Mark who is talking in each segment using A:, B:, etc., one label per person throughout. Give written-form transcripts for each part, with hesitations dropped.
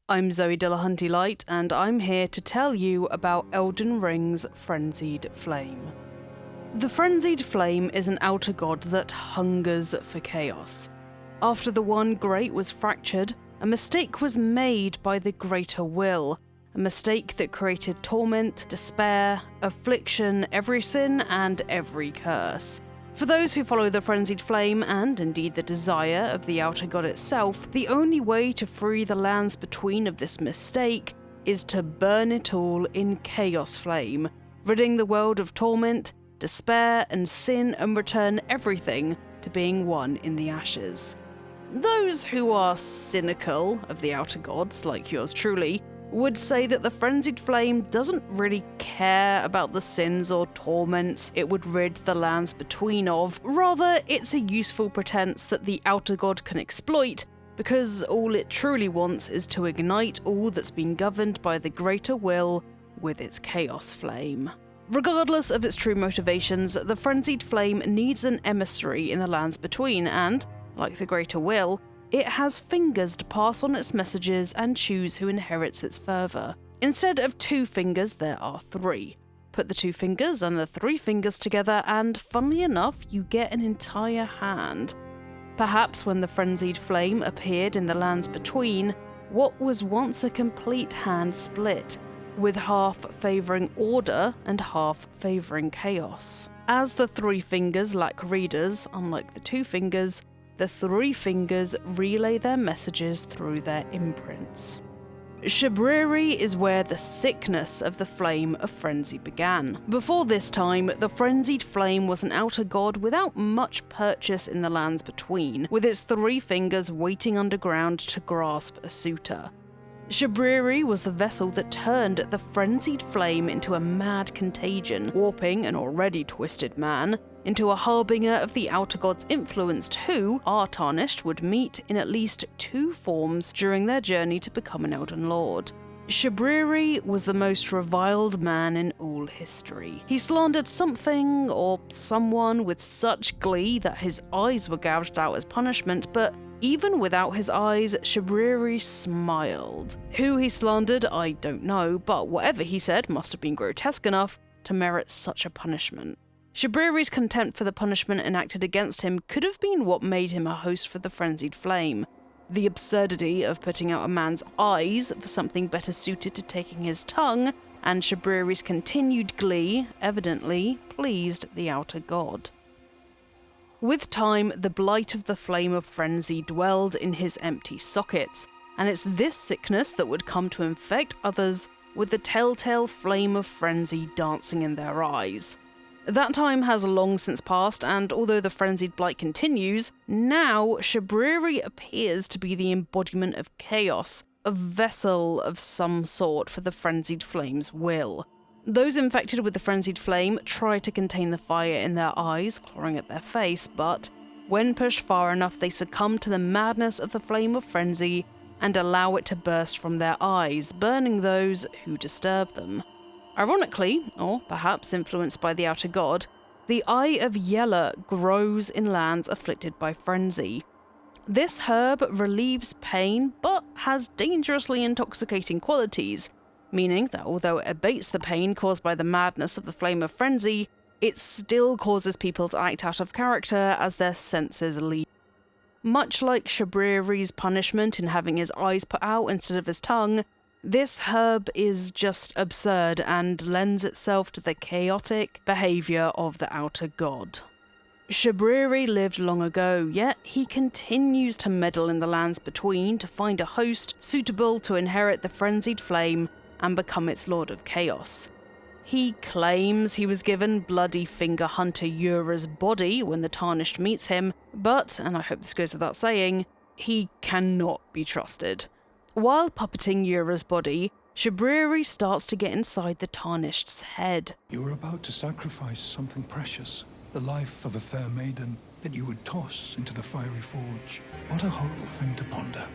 A: I'm Zoe Dillahunty Light, and I'm here to tell you about Elden Ring's Frenzied Flame. The Frenzied Flame is an outer god that hungers for chaos. After the One Great was fractured, a mistake was made by the Greater Will, a mistake that created torment, despair, affliction, every sin, and every curse. For those who follow the Frenzied Flame, and indeed the desire of the outer god itself, the only way to free the lands between of this mistake is to burn it all in Chaos Flame, ridding the world of torment, despair, and sin, and return everything to being one in the ashes. Those who are cynical of the outer gods, like yours truly, would say that the Frenzied Flame doesn't really care about the sins or torments it would rid the lands between of. Rather, it's a useful pretense that the outer god can exploit, because all it truly wants is to ignite all that's been governed by the Greater Will with its Chaos Flame. Regardless of its true motivations, the Frenzied Flame needs an emissary in the lands between, and, like the Greater Will, it has fingers to pass on its messages and choose who inherits its fervour. Instead of 2 fingers, there are 3. Put the 2 fingers and the 3 fingers together and, funnily enough, you get an entire hand. Perhaps when the Frenzied Flame appeared in the lands between, what was once a complete hand split, with half favouring order and half favouring chaos. As the 3 fingers lack readers, unlike the 2 fingers, the 3 fingers relay their messages through their imprints. Shabriri is where the sickness of the Flame of Frenzy began. Before this time, the Frenzied Flame was an outer god without much purchase in the lands between, with its 3 fingers waiting underground to grasp a suitor. Shabriri was the vessel that turned the Frenzied Flame into a mad contagion, warping an already twisted man into a harbinger of the outer god's influenced who, our Tarnished, would meet in at least 2 forms during their journey to become an Elden Lord. Shabriri was the most reviled man in all history. He slandered something or someone with such glee that his eyes were gouged out as punishment, but even without his eyes, Shabriri smiled. Who he slandered, I don't know, but whatever he said must have been grotesque enough to merit such a punishment. Shabriri's contempt for the punishment enacted against him could have been what made him a host for the Frenzied Flame. The absurdity of putting out a man's eyes for something better suited to taking his tongue, and Shabriri's continued glee evidently pleased the outer god. With time, the blight of the Flame of Frenzy dwelled in his empty sockets, and it's this sickness that would come to infect others with the telltale Flame of Frenzy dancing in their eyes. That time has long since passed, and although the frenzied blight continues, now Shabriri appears to be the embodiment of chaos, a vessel of some sort for the Frenzied Flame's will. Those infected with the Frenzied Flame try to contain the fire in their eyes, clawing at their face, but when pushed far enough they succumb to the madness of the Flame of Frenzy and allow it to burst from their eyes, burning those who disturb them. Ironically, or perhaps influenced by the outer god, the Eye of Yella grows in lands afflicted by frenzy. This herb relieves pain, but has dangerously intoxicating qualities, meaning that although it abates the pain caused by the madness of the Flame of Frenzy, it still causes people to act out of character as their senses leave. Much like Shabriri's punishment in having his eyes put out instead of his tongue, this herb is just absurd and lends itself to the chaotic behaviour of the outer god. Shabriri lived long ago, yet he continues to meddle in the lands between to find a host suitable to inherit the Frenzied Flame and become its Lord of Chaos. He claims he was given bloody finger hunter Yura's body when the Tarnished meets him, but, and I hope this goes without saying, he cannot be trusted. While puppeting Yura's body, Shabriri starts to get inside the Tarnished's head.
B: You were about to sacrifice something precious, the life of a fair maiden that you would toss into the fiery forge. What a horrible thing to ponder.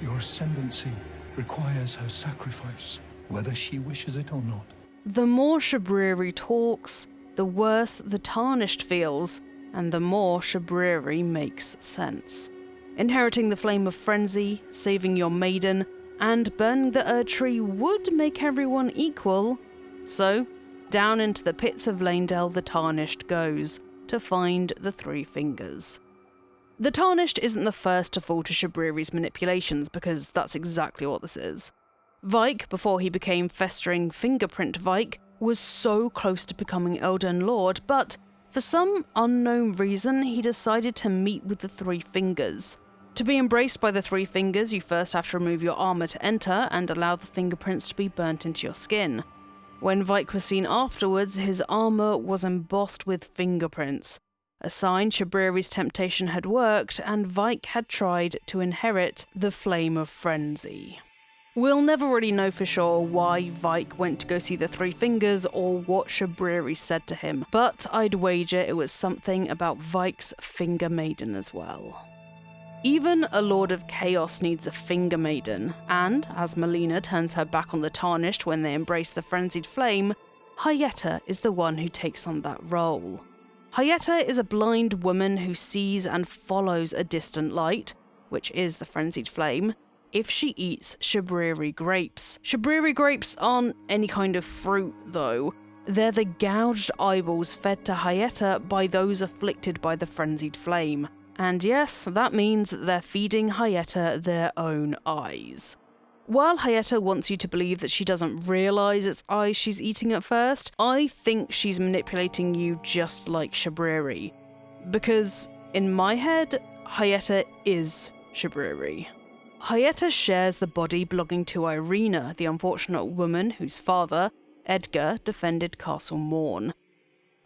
B: Your ascendancy requires her sacrifice, whether she wishes it or not.
A: The more Shabriri talks, the worse the Tarnished feels, and the more Shabriri makes sense. Inheriting the Flame of Frenzy, saving your maiden, and burning the Erd tree would make everyone equal. So, down into the pits of Leyndell the Tarnished goes, to find the Three Fingers. The Tarnished isn't the first to fall to Shabriri's manipulations, because that's exactly what this is. Vyke, before he became festering fingerprint Vyke, was so close to becoming Elden Lord, but for some unknown reason he decided to meet with the Three Fingers. To be embraced by the Three Fingers, you first have to remove your armour to enter and allow the fingerprints to be burnt into your skin. When Vyke was seen afterwards, his armour was embossed with fingerprints, a sign Shabriri's temptation had worked and Vyke had tried to inherit the Flame of Frenzy. We'll never really know for sure why Vyke went to go see the Three Fingers or what Shabriri said to him, but I'd wager it was something about Vyke's Finger Maiden as well. Even a Lord of Chaos needs a Finger Maiden, and as Melina turns her back on the Tarnished when they embrace the Frenzied Flame, Hyetta is the one who takes on that role. Hyetta is a blind woman who sees and follows a distant light, which is the Frenzied Flame, if she eats Shabriri grapes. Shabriri grapes aren't any kind of fruit, though. They're the gouged eyeballs fed to Hyetta by those afflicted by the Frenzied Flame. And yes, that means they're feeding Hyetta their own eyes. While Hyetta wants you to believe that she doesn't realise it's eyes she's eating at first, I think she's manipulating you just like Shabriri. Because, in my head, Hyetta is Shabriri. Hyetta shares the body belonging to Irina, the unfortunate woman whose father, Edgar, defended Castle Morn.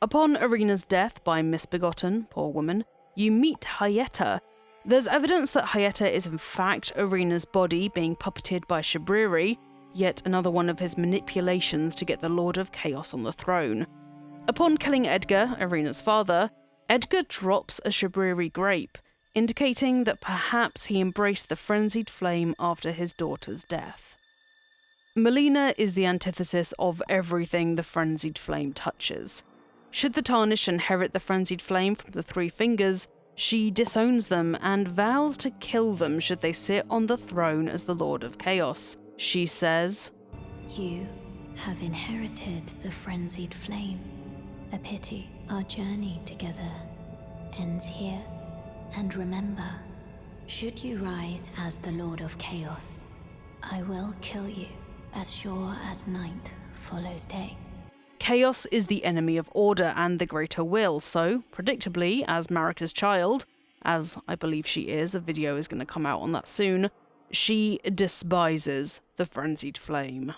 A: Upon Irina's death by Misbegotten, poor woman, you meet Hyetta. There's evidence that Hyetta is in fact Irina's body being puppeted by Shabriri, yet another one of his manipulations to get the Lord of Chaos on the throne. Upon killing Edgar, Irina's father, Edgar drops a Shabriri grape, indicating that perhaps he embraced the Frenzied Flame after his daughter's death. Melina is the antithesis of everything the Frenzied Flame touches. Should the Tarnished inherit the Frenzied Flame from the Three Fingers, she disowns them and vows to kill them should they sit on the throne as the Lord of Chaos. She says,
C: "You have inherited the Frenzied Flame. A pity our journey together ends here. And remember, should you rise as the Lord of Chaos, I will kill you as sure as night follows day."
A: Chaos is the enemy of order and the greater will, so, predictably, as Marika's child, as I believe she is, a video is going to come out on that soon, she despises the Frenzied Flame.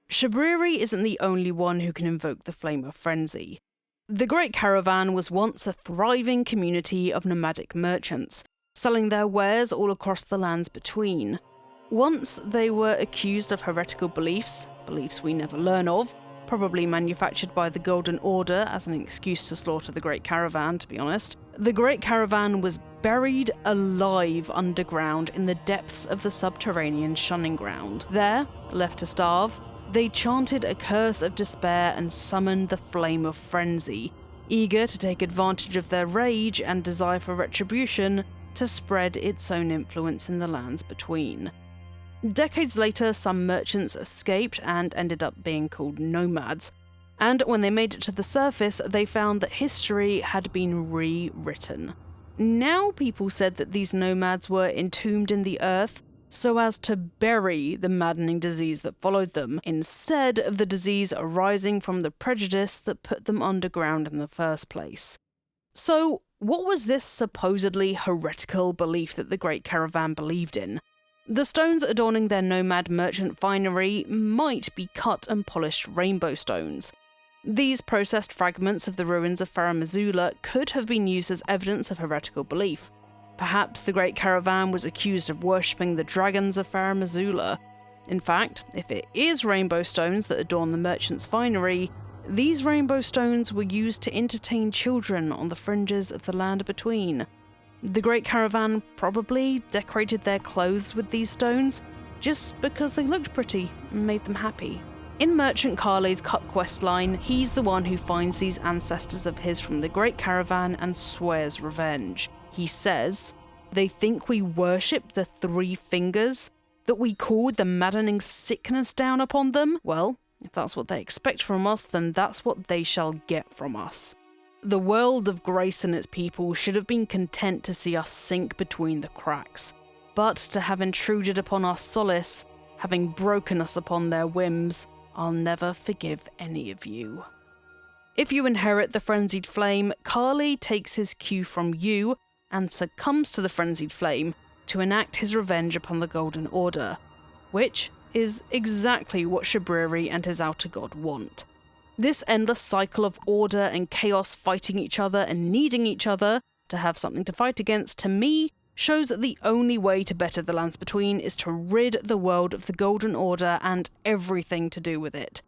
A: Shabriri isn't the only one who can invoke the Flame of Frenzy. The Great Caravan was once a thriving community of nomadic merchants, selling their wares all across the lands between. Once they were accused of heretical beliefs we never learn of, probably manufactured by the Golden Order as an excuse to slaughter the Great Caravan, to be honest. The Great Caravan was buried alive underground in the depths of the subterranean shunning ground. There, left to starve, they chanted a curse of despair and summoned the Flame of Frenzy, eager to take advantage of their rage and desire for retribution to spread its own influence in the lands between. Decades later, some merchants escaped and ended up being called nomads, and when they made it to the surface, they found that history had been rewritten. Now people said that these nomads were entombed in the earth so as to bury the maddening disease that followed them, instead of the disease arising from the prejudice that put them underground in the first place. So, what was this supposedly heretical belief that the Great Caravan believed in? The stones adorning their nomad merchant finery might be cut and polished rainbow stones. These processed fragments of the ruins of Farum Azula could have been used as evidence of heretical belief. Perhaps the Great Caravan was accused of worshipping the dragons of Farum Azula. In fact, if it is rainbow stones that adorn the merchant's finery, these rainbow stones were used to entertain children on the fringes of the land between. The Great Caravan probably decorated their clothes with these stones just because they looked pretty and made them happy. In Merchant Kalé's cut questline, he's the one who finds these ancestors of his from the Great Caravan and swears revenge. He says, "They think we worship the Three Fingers. That we called the maddening sickness down upon them? Well, if that's what they expect from us, then that's what they shall get from us. The world of grace and its people should have been content to see us sink between the cracks. But to have intruded upon our solace, having broken us upon their whims, I'll never forgive any of you. If you inherit the Frenzied Flame, Kalé takes his cue from you and succumbs to the Frenzied Flame to enact his revenge upon the Golden Order, which is exactly what Shabriri and his outer god want. This endless cycle of order and chaos fighting each other and needing each other to have something to fight against, to me, shows that the only way to better the lands between is to rid the world of the Golden Order and everything to do with it,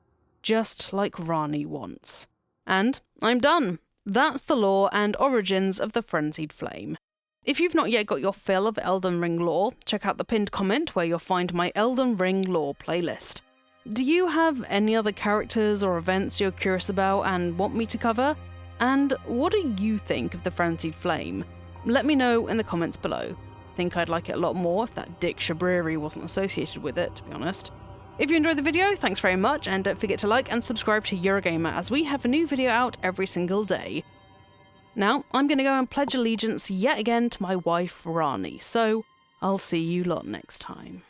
A: just like Rani wants. And I'm done. That's the lore and origins of the Frenzied Flame. If you've not yet got your fill of Elden Ring lore, check out the pinned comment where you'll find my Elden Ring lore playlist. Do you have any other characters or events you're curious about and want me to cover? And what do you think of the Frenzied Flame? Let me know in the comments below. I think I'd like it a lot more if that dick Shabriri wasn't associated with it, to be honest. If you enjoyed the video, thanks very much, and don't forget to like and subscribe to Eurogamer as we have a new video out every single day. Now, I'm going to go and pledge allegiance yet again to my wife, Rani, so I'll see you lot next time.